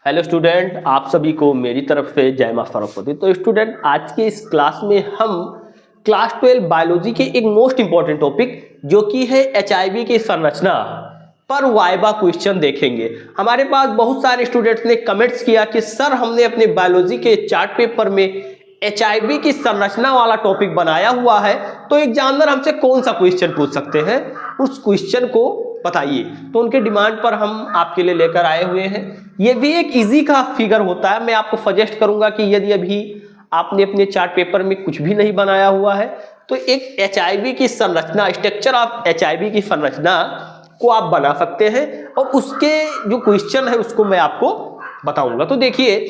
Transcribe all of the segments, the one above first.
Hello student, आप सभी को मेरी तरफ से जय मां सरस्वती। तो स्टूडेंट, आज के इस क्लास में हम क्लास 12 बायोलॉजी के एक मोस्ट इंपॉर्टेंट टॉपिक जो कि है एचआईवी की संरचना पर वाइवा क्वेश्चन देखेंगे। हमारे पास बहुत सारे स्टूडेंट्स ने कमेंट्स किया कि सर हमने अपने बायोलॉजी के चार्ट पेपर में एचआईवी की संरचना वाला टॉपिक बनाया हुआ है, तो एग्जामिनर हमसे कौन सा क्वेश्चन पूछ सकते हैं, उस क्वेश्चन को बताइए। तो उनके डिमांड पर हम आपके लिए लेकर आए हुए हैं। ये भी एक इजी का फिगर होता है। मैं आपको सजेस्ट करूंगा कि यदि अभी आपने अपने चार्ट पेपर में कुछ भी नहीं बनाया हुआ है तो एक एचआईवी की संरचना, स्ट्रक्चर ऑफ एचआईवी की संरचना को आप बना सकते हैं और उसके जो क्वेश्चन है उसको मैं आपको बताऊंगा। तो देखिए,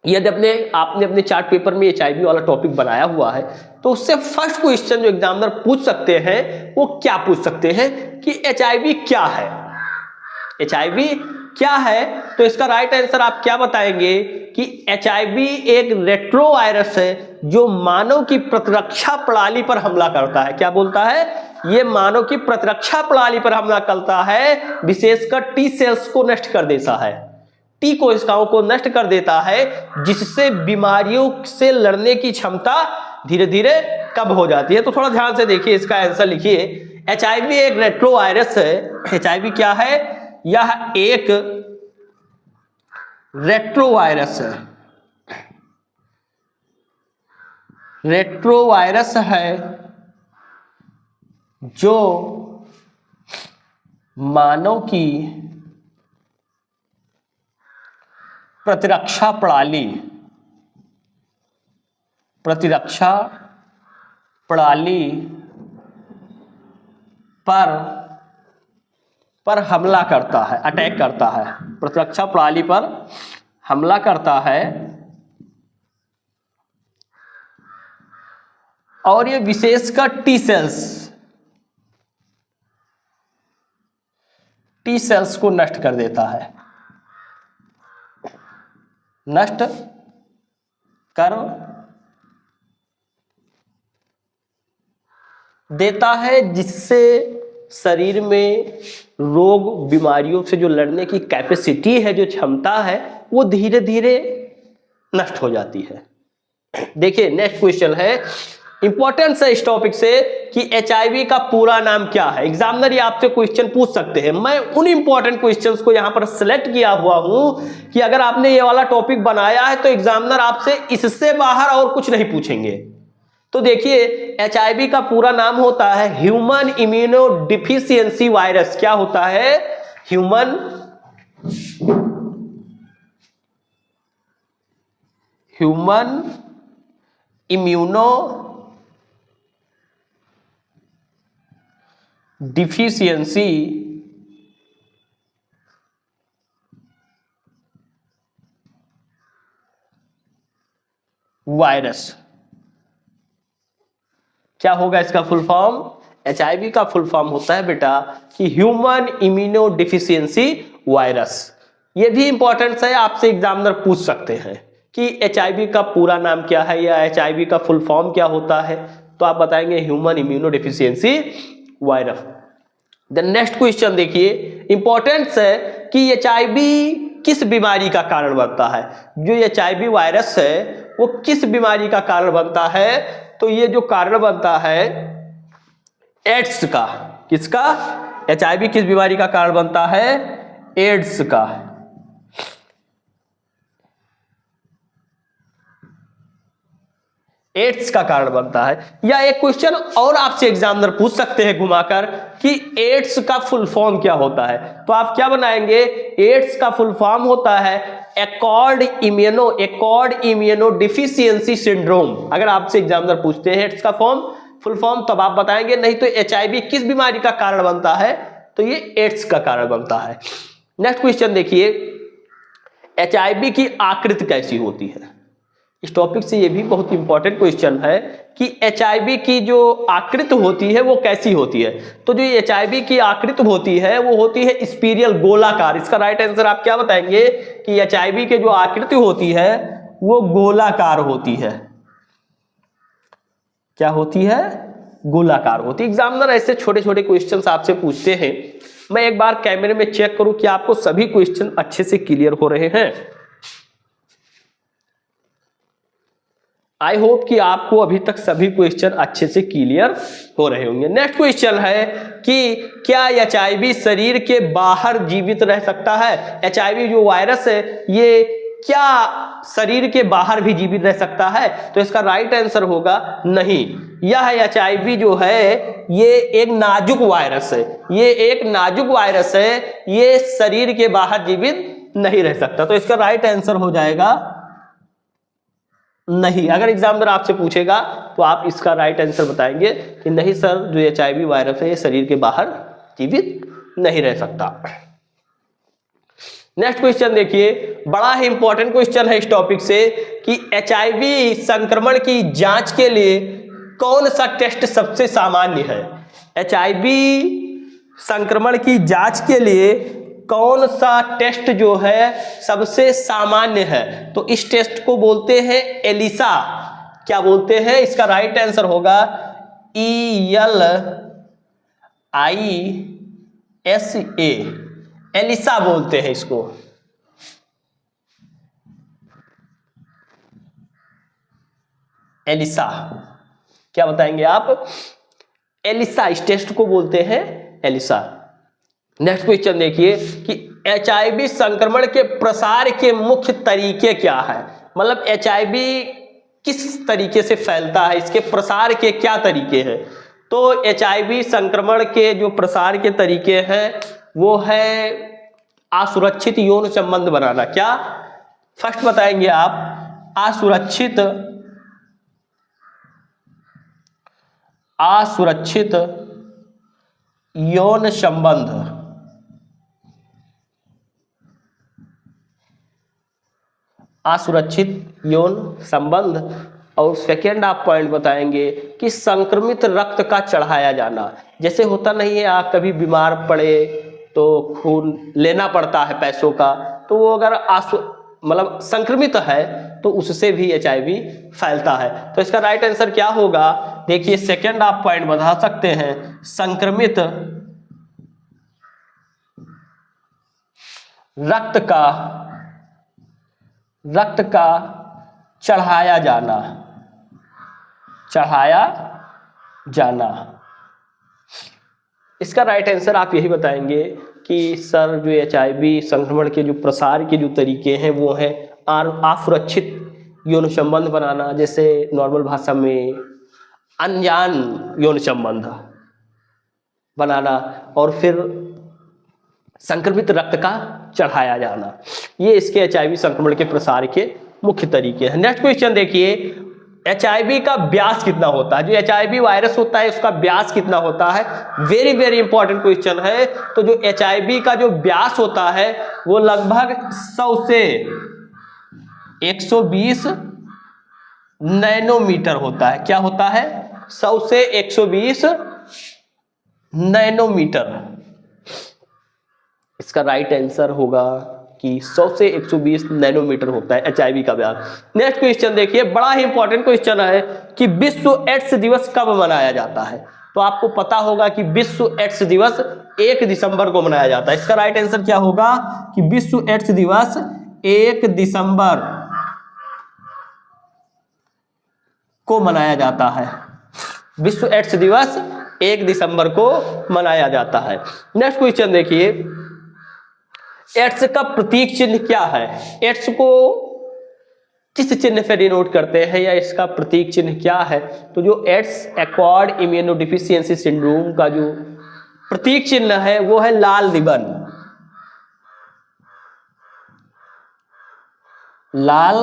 यदि आपने अपने चार्ट पेपर में एचआईवी वाला टॉपिक बनाया हुआ है तो उससे फर्स्ट क्वेश्चन जो एग्जामिनर पूछ सकते हैं वो क्या पूछ सकते हैं कि एचआईवी क्या है। एचआईवी क्या है, तो इसका राइट आंसर आप क्या बताएंगे कि एचआईवी एक रेट्रोवायरस है जो मानव की प्रतिरक्षा प्रणाली पर हमला करता है। क्या बोलता है? ये मानव की प्रतिरक्षा प्रणाली पर हमला करता है, विशेषकर टी सेल्स को नष्ट कर देता है, टी कोशिकाओं को नष्ट कर देता है, जिससे बीमारियों से लड़ने की क्षमता धीरे धीरे कम हो जाती है। तो थोड़ा ध्यान से देखिए, इसका आंसर लिखिए। एचआईवी एक रेट्रोवायरस है। एचआईवी क्या है? यह एक रेट्रोवायरस है। रेट्रोवायरस है जो मानव की प्रतिरक्षा प्रणाली पर हमला करता है, अटैक करता है, प्रतिरक्षा प्रणाली पर हमला करता है और ये विशेषकर टी सेल्स को नष्ट कर देता है, नष्ट कर देता है, जिससे शरीर में रोग बीमारियों से जो लड़ने की कैपेसिटी है, जो क्षमता है, वो धीरे धीरे नष्ट हो जाती है। देखिए, नेक्स्ट क्वेश्चन है, इंपॉर्टेंस है इस टॉपिक से कि एचआईवी का पूरा नाम क्या है। एग्जामिनर ये आपसे क्वेश्चन पूछ सकते हैं। मैं उन इंपॉर्टेंट क्वेश्चंस को यहां पर सिलेक्ट किया हुआ हूं कि अगर आपने ये वाला टॉपिक बनाया है तो एग्जामिनर आपसे इससे बाहर और कुछ नहीं पूछेंगे। तो देखिए, एचआईवी का पूरा नाम होता है ह्यूमन इम्यूनो डिफिशियंसी वायरस। क्या होता है? Human immunodeficiency virus. क्या होगा इसका फुल फॉर्म? एचआईवी का फुल फॉर्म होता है बेटा कि ह्यूमन इम्यूनो डिफिशियंसी वायरस। ये भी इंपॉर्टेंट है, आपसे एग्जामिनर पूछ सकते हैं कि एचआईवी का पूरा नाम क्या है या एचआईवी का फुल फॉर्म क्या होता है, तो आप बताएंगे human immunodeficiency virus. Then next question देखिए, इंपॉर्टेंस है कि एचआईवी किस बीमारी का कारण बनता है। जो एचआईवी वायरस है वो किस बीमारी का कारण बनता है? तो ये जो कारण बनता है एड्स का। किसका? एचआईवी किस बीमारी का कारण बनता है? एड्स का। एड्स का कारण बनता है। या एक क्वेश्चन और आपसे एग्जामिनर पूछ सकते हैं घुमाकर कि एड्स का फुल फॉर्म क्या होता है। तो आप क्या बनाएंगे? एड्स का फुल फॉर्म होता है एक्वायर्ड इम्यूनो डिफिशियंसी सिंड्रोम। अगर आपसे एग्जामिनर पूछते हैं एड्स का फुल फॉर्म, तब आप बताएंगे। नहीं तो एचआईवी किस बीमारी का कारण बनता है, तो ये एड्स का कारण बनता है। नेक्स्ट क्वेश्चन देखिए, एचआईवी की आकृति कैसी होती है। इस टॉपिक से ये भी बहुत इंपॉर्टेंट क्वेश्चन है कि एचआईवी की जो आकृति होती है वो कैसी होती है। तो जो एचआईवी की आकृति होती है वो होती है स्पीरियल, गोलाकार। इसका राइट आंसर आप क्या बताएंगे कि एचआईवी की जो आकृति होती है वो गोलाकार होती है। क्या होती है? गोलाकार होती है। एग्जामिनर ऐसे छोटे छोटे क्वेश्चंस आपसे पूछते हैं। मैं एक बार कैमरे में चेक करूं कि आपको सभी क्वेश्चन अच्छे से क्लियर हो रहे हैं। आई होप कि आपको अभी तक सभी क्वेश्चन अच्छे से क्लियर हो रहे होंगे। नेक्स्ट क्वेश्चन है कि क्या HIV शरीर के बाहर जीवित रह सकता है? HIV जो वायरस है ये क्या शरीर के बाहर भी जीवित रह सकता है? तो इसका राइट आंसर होगा नहीं। यह HIV जो है ये एक नाजुक वायरस है, ये एक नाजुक वायरस है, ये शरीर के बाहर जीवित नहीं रह सकता। तो इसका राइट आंसर हो जाएगा नहीं। अगर एग्जामिनर आपसे पूछेगा तो आप इसका राइट आंसर बताएंगे कि नहीं सर, जो HIV वायरस है ये शरीर के बाहर जीवित नहीं रह सकता। नेक्स्ट क्वेश्चन देखिए, बड़ा ही इंपॉर्टेंट क्वेश्चन है इस टॉपिक से कि HIV संक्रमण की जांच के लिए कौन सा टेस्ट सबसे सामान्य है? HIV संक्रमण की जांच के लिए कौन सा टेस्ट जो है सबसे सामान्य है? तो इस टेस्ट को बोलते हैं एलिसा। क्या बोलते हैं? इसका राइट आंसर होगा ELISA, एलिसा बोलते हैं इसको। एलिसा, क्या बताएंगे आप? एलिसा, इस टेस्ट को बोलते हैं एलिसा। नेक्स्ट क्वेश्चन देखिए कि HIV संक्रमण के प्रसार के मुख्य तरीके क्या है? मतलब HIV किस तरीके से फैलता है, इसके प्रसार के क्या तरीके हैं? तो HIV संक्रमण के जो प्रसार के तरीके हैं वो है असुरक्षित यौन संबंध बनाना। क्या फर्स्ट बताएंगे आप? असुरक्षित यौन संबंध, असुरक्षित यौन संबंध। और सेकेंड आप पॉइंट बताएंगे कि संक्रमित रक्त का चढ़ाया जाना। जैसे होता नहीं है, आप कभी बीमार पड़े तो खून लेना पड़ता है पैसों का, तो वो अगर मतलब संक्रमित है तो उससे भी HIV फैलता है। तो इसका राइट आंसर क्या होगा? देखिए सेकेंड आप पॉइंट बता सकते हैं, संक्रमित रक्त का चढ़ाया जाना। इसका राइट आंसर आप यही बताएंगे कि सर जो HIV संक्रमण के जो प्रसार के जो तरीके हैं वो है असुरक्षित यौन संबंध बनाना, जैसे नॉर्मल भाषा में अनजान यौन संबंध बनाना, और फिर संक्रमित रक्त का चढ़ाया जाना। ये इसके HIV संक्रमण के प्रसार के मुख्य तरीके हैं। नेक्स्ट क्वेश्चन देखिए, HIV का व्यास कितना होता है? जो HIV वायरस होता है उसका व्यास कितना होता है? वेरी वेरी इंपॉर्टेंट क्वेश्चन है। तो जो HIV का जो व्यास होता है वो लगभग 100 से 120 नैनोमीटर होता है। क्या होता है? 100 से 120 नैनोमीटर। इसका राइट आंसर होगा कि 100 से 120 नैनोमीटर होता है HIV का व्यास। नेक्स्ट क्वेश्चन देखिए, बड़ा ही इंपॉर्टेंट क्वेश्चन है कि विश्व एड्स दिवस कब मनाया जाता है? तो आपको पता होगा कि विश्व एड्स दिवस 1 दिसंबर को मनाया जाता है। इसका राइट आंसर क्या होगा कि विश्व एड्स दिवस 1 दिसंबर को मनाया जाता है। विश्व एड्स दिवस 1 दिसंबर को मनाया जाता है। नेक्स्ट क्वेश्चन देखिए, एड्स का प्रतीक चिन्ह क्या है? एड्स को किस चिन्ह से डिनोट करते हैं या इसका प्रतीक चिन्ह क्या है? तो जो एड्स एक्वायर्ड इम्यूनोडिफिशियंसी सिंड्रोम का जो प्रतीक चिन्ह है वो है लाल रिबन। लाल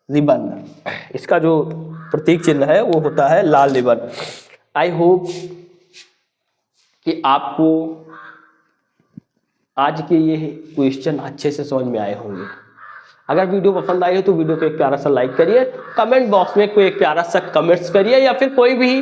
रिबन, इसका जो प्रतीक चिन्ह है वो होता है लाल रिबन। आई होप कि आपको आज के ये क्वेश्चन अच्छे से समझ में आए होंगे। अगर वीडियो पसंद आई हो तो वीडियो को एक प्यारा सा लाइक करिए, कमेंट बॉक्स में कोई एक प्यारा सा कमेंट्स करिए, या फिर कोई भी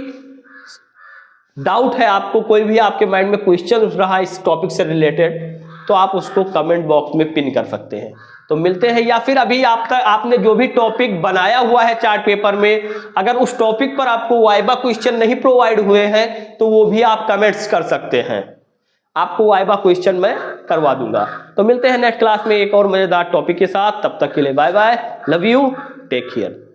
डाउट है आपको, कोई भी आपके माइंड में क्वेश्चन उठ रहा है इस टॉपिक से रिलेटेड, तो आप उसको कमेंट बॉक्स में पिन कर सकते हैं। तो मिलते हैं, या फिर अभी आपने जो भी टॉपिक बनाया हुआ है चार्ट पेपर में, अगर उस टॉपिक पर आपको वाइवा क्वेश्चन नहीं प्रोवाइड हुए हैं तो वो भी आप कमेंट्स कर सकते हैं, आपको वाइवा क्वेश्चन मैं करवा दूंगा। तो मिलते हैं नेक्स्ट क्लास में एक और मजेदार टॉपिक के साथ, तब तक के लिए bye bye, love you, take care.